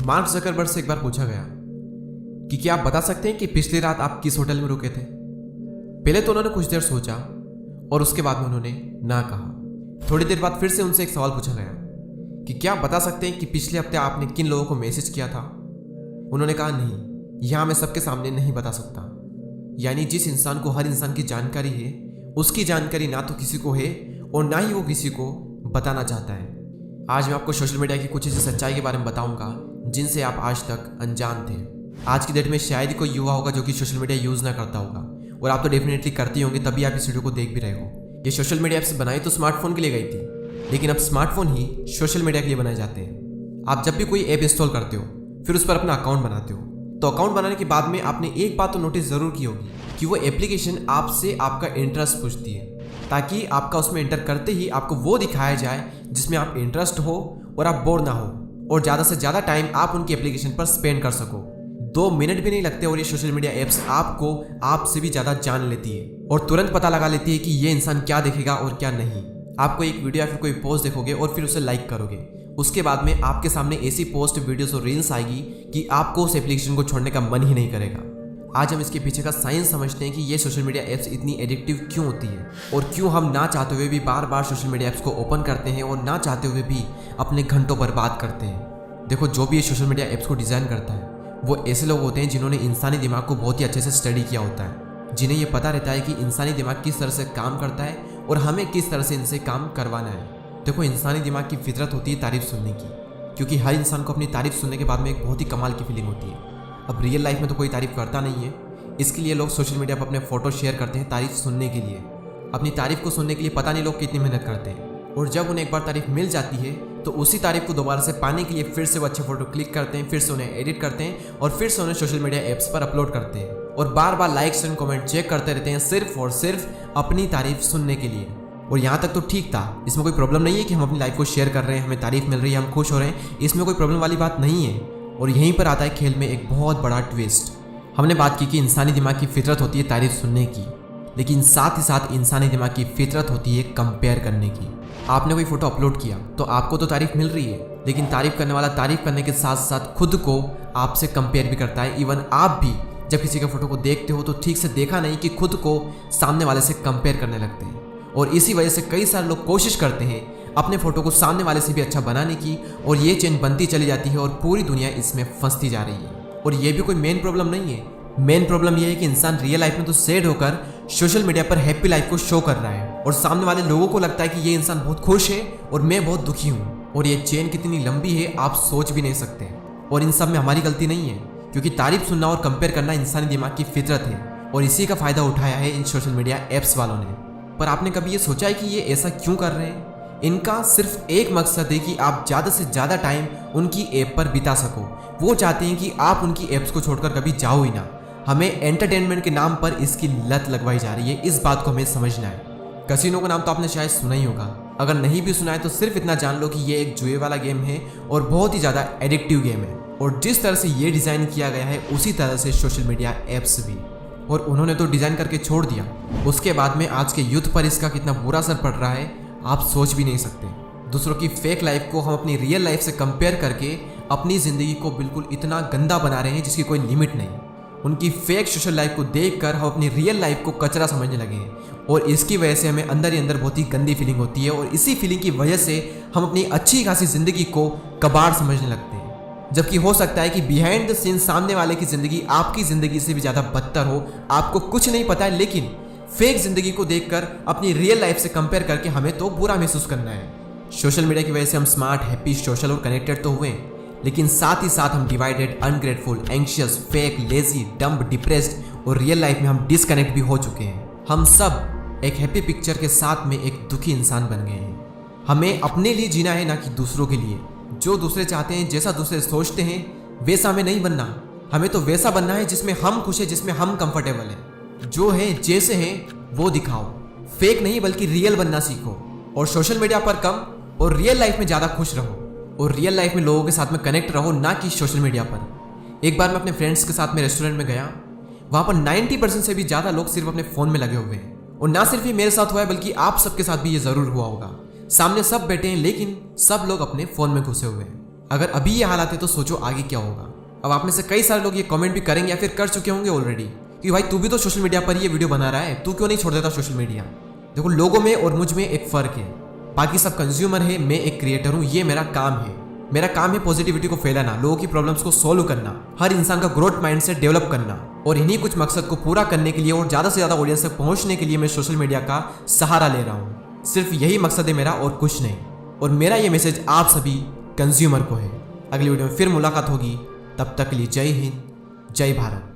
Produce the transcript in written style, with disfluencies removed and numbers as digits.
Mark Zuckerberg से एक बार पूछा गया कि क्या आप बता सकते हैं कि पिछली रात आप किस होटल में रुके थे। पहले तो उन्होंने कुछ देर सोचा और उसके बाद में उन्होंने ना कहा। थोड़ी देर बाद फिर से उनसे एक सवाल पूछा गया कि क्या आप बता सकते हैं कि पिछले हफ्ते आपने किन लोगों को मैसेज किया था। उन्होंने कहा नहीं, यहाँ मैं सबके सामने नहीं बता सकता। यानी जिस इंसान को हर इंसान की जानकारी है, उसकी जानकारी ना तो किसी को है और ना ही वो किसी को बताना चाहता है। आज मैं आपको सोशल मीडिया की कुछ ऐसी सच्चाई के बारे में बताऊंगा जिनसे आप आज तक अनजान थे। आज की डेट में शायद ही कोई युवा होगा जो कि सोशल मीडिया यूज़ ना करता होगा, और आप तो डेफिनेटली करते होंगे, तभी आप इस वीडियो को देख भी रहे हो। ये सोशल मीडिया ऐप्स बनाई तो स्मार्टफोन के लिए गई थी, लेकिन अब स्मार्टफोन ही सोशल मीडिया के लिए बनाए जाते हैं। आप जब भी कोई ऐप इंस्टॉल करते हो, फिर उस पर अपना अकाउंट बनाते हो, तो अकाउंट बनाने के बाद में आपने एक बात तो नोटिस ज़रूर की होगी कि वो एप्लीकेशन आपसे आपका इंटरेस्ट पूछती है, ताकि आपका उसमें एंटर करते ही आपको वो दिखाया जाए जिसमें आप इंटरेस्ट हो और आप बोर ना हो, और ज़्यादा से ज़्यादा टाइम आप उनकी एप्लीकेशन पर स्पेंड कर सको। 2 मिनट भी नहीं लगते और ये सोशल मीडिया ऐप्स आपको आपसे भी ज़्यादा जान लेती है और तुरंत पता लगा लेती है कि ये इंसान क्या देखेगा और क्या नहीं। आपको एक वीडियो या फिर कोई पोस्ट देखोगे और फिर उसे लाइक करोगे, उसके बाद में आपके सामने ऐसी पोस्ट, वीडियोस और रील्स आएगी कि आपको उस एप्लीकेशन को छोड़ने का मन ही नहीं करेगा। आज हम इसके पीछे का साइंस समझते हैं कि ये सोशल मीडिया ऐप्स इतनी एडिक्टिव क्यों होती है और क्यों हम ना चाहते हुए भी बार बार सोशल मीडिया ऐप्स को ओपन करते हैं और ना चाहते हुए भी अपने घंटों बर्बाद करते हैं। देखो, जो भी ये सोशल मीडिया ऐप्स को डिज़ाइन करता है वो ऐसे लोग होते हैं जिन्होंने इंसानी दिमाग को बहुत ही अच्छे से स्टडी किया होता है, जिन्हें ये पता रहता है कि इंसानी दिमाग किस तरह से काम करता है और हमें किस तरह से इनसे काम करवाना है। देखो, इंसानी दिमाग की फितरत होती है तारीफ सुनने की, क्योंकि हर इंसान को अपनी तारीफ सुनने के बाद में एक बहुत ही कमाल की फीलिंग होती है। अब रियल लाइफ में तो कोई तारीफ करता नहीं है, इसके लिए लोग सोशल मीडिया पर अपने फोटो शेयर करते हैं तारीफ सुनने के लिए। अपनी तारीफ को सुनने के लिए पता नहीं लोग कितनी मेहनत करते हैं, और जब उन्हें एक बार तारीफ मिल जाती है तो उसी तारीफ को दोबारा से पाने के लिए फिर से वो अच्छे फोटो क्लिक करते हैं, फिर से उन्हें एडिट करते हैं और फिर से उन्हें सोशल मीडिया ऐप्स पर अपलोड करते हैं और बार बार लाइक्स एंड कमेंट चेक करते रहते हैं, सिर्फ और सिर्फ अपनी तारीफ सुनने के लिए। और यहाँ तक तो ठीक था, इसमें कोई प्रॉब्लम नहीं है कि हम अपनी लाइफ को शेयर कर रहे हैं, हमें तारीफ मिल रही है, हम खुश हो रहे हैं, इसमें कोई प्रॉब्लम वाली बात नहीं है। और यहीं पर आता है खेल में एक बहुत बड़ा ट्विस्ट। हमने बात की कि इंसानी दिमाग की फितरत होती है तारीफ सुनने की, लेकिन साथ ही साथ इंसानी दिमाग की फितरत होती है कंपेयर करने की। आपने कोई फोटो अपलोड किया तो आपको तो तारीफ मिल रही है, लेकिन तारीफ करने वाला तारीफ करने के साथ साथ खुद को आपसे कंपेयर भी करता है। इवन आप भी जब किसी के फोटो को देखते हो तो ठीक से देखा नहीं कि खुद को सामने वाले से कंपेयर करने लगते हैं, और इसी वजह से कई सारे लोग कोशिश करते हैं अपने फोटो को सामने वाले से भी अच्छा बनाने की, और ये चेन बनती चली जाती है और पूरी दुनिया इसमें फंसती जा रही है। और ये भी कोई मेन प्रॉब्लम नहीं है। मेन प्रॉब्लम यह है कि इंसान रियल लाइफ में तो सैड होकर सोशल मीडिया पर हैप्पी लाइफ को शो कर रहा है, और सामने वाले लोगों को लगता है कि ये इंसान बहुत खुश है और मैं बहुत दुखी हूँ। और ये चेन कितनी लंबी है आप सोच भी नहीं सकते। और इन सब में हमारी गलती नहीं है, क्योंकि तारीफ सुनना और कंपेयर करना इंसानी दिमाग की फितरत है, और इसी का फायदा उठाया है इन सोशल मीडिया ऐप्स वालों ने। पर आपने कभी ये सोचा है कि ये ऐसा क्यों कर रहे हैं? इनका सिर्फ एक मकसद है कि आप ज़्यादा से ज़्यादा टाइम उनकी ऐप पर बिता सको। वो चाहते हैं कि आप उनकी ऐप्स को छोड़कर कभी जाओ ही ना। हमें एंटरटेनमेंट के नाम पर इसकी लत लगवाई जा रही है, इस बात को हमें समझना है। कैसीनो का नाम तो आपने शायद सुना ही होगा, अगर नहीं भी सुना है तो सिर्फ इतना जान लो कि ये एक जुए वाला गेम है और बहुत ही ज़्यादा एडिक्टिव गेम है। और जिस तरह से ये डिज़ाइन किया गया है उसी तरह से सोशल मीडिया ऐप्स भी, और उन्होंने तो डिज़ाइन करके छोड़ दिया। उसके बाद में आज के यूथ पर इसका कितना बुरा असर पड़ रहा है आप सोच भी नहीं सकते। दूसरों की फेक लाइफ को हम अपनी रियल लाइफ से कंपेयर करके अपनी ज़िंदगी को बिल्कुल इतना गंदा बना रहे हैं जिसकी कोई लिमिट नहीं। उनकी फेक सोशल लाइफ को देखकर हम अपनी रियल लाइफ को कचरा समझने लगे हैं, और इसकी वजह से हमें अंदर ही अंदर बहुत ही गंदी फीलिंग होती है, और इसी फीलिंग की वजह से हम अपनी अच्छी खासी ज़िंदगी को कबाड़ समझने लगते हैं। जबकि हो सकता है कि बिहाइंड द सीन सामने वाले की ज़िंदगी आपकी ज़िंदगी से भी ज़्यादा बदतर हो, आपको कुछ नहीं पता है, लेकिन फेक ज़िंदगी को देखकर अपनी रियल लाइफ से कंपेयर करके हमें तो बुरा महसूस करना है। सोशल मीडिया की वजह से हम स्मार्ट, हैप्पी, सोशल और कनेक्टेड तो हुए, लेकिन साथ ही साथ हम divided, ungrateful, anxious, fake, lazy, dumb, depressed और रियल लाइफ में हम डिस्कनेक्ट भी हो चुके हैं। हम सब एक हैप्पी पिक्चर के साथ में एक दुखी इंसान बन गए हैं। हमें अपने लिए जीना है, ना कि दूसरों के लिए। जो दूसरे चाहते हैं, जैसा दूसरे सोचते हैं, वैसा हमें नहीं बनना। हमें तो वैसा बनना है जिसमें हम खुश हैं, जिसमें हम कंफर्टेबल हैं। जो है जैसे हैं वो दिखाओ, फेक नहीं बल्कि रियल बनना सीखो, और सोशल मीडिया पर कम और रियल लाइफ में ज़्यादा खुश रहो, और रियल लाइफ में लोगों के साथ में कनेक्ट रहो, ना कि सोशल मीडिया पर। एक बार मैं अपने फ्रेंड्स के साथ में रेस्टोरेंट में गया, वहाँ पर 90% से भी ज़्यादा लोग सिर्फ अपने फ़ोन में लगे हुए हैं। और ना सिर्फ ये मेरे साथ हुआ है बल्कि आप सबके साथ भी ये ज़रूर हुआ होगा। सामने सब बैठे हैं लेकिन सब लोग अपने फ़ोन में घुसे हुए हैं। अगर अभी ये हालात है तो सोचो आगे क्या होगा। अब आप में से कई सारे लोग ये कमेंट भी करेंगे या फिर कर चुके होंगे ऑलरेडी कि भाई तू भी तो सोशल मीडिया पर ये वीडियो बना रहा है, तू क्यों नहीं छोड़ देता सोशल मीडिया। देखो, लोगों में और मुझ में एक फ़र्क है। बाकी सब कंज्यूमर है, मैं एक क्रिएटर हूँ। ये मेरा काम है। मेरा काम है पॉजिटिविटी को फैलाना, लोगों की प्रॉब्लम्स को सॉल्व करना, हर इंसान का ग्रोथ माइंडसेट डेवलप करना। और इन्हीं कुछ मकसद को पूरा करने के लिए और ज़्यादा से ज़्यादा ऑडियंस तक पहुँचने के लिए मैं सोशल मीडिया का सहारा ले रहा हूँ। सिर्फ यही मकसद है मेरा और कुछ नहीं। और मेरा ये मैसेज आप सभी कंज्यूमर को है। अगली वीडियो में फिर मुलाकात होगी, तब तक के लिए जय हिंद, जय भारत।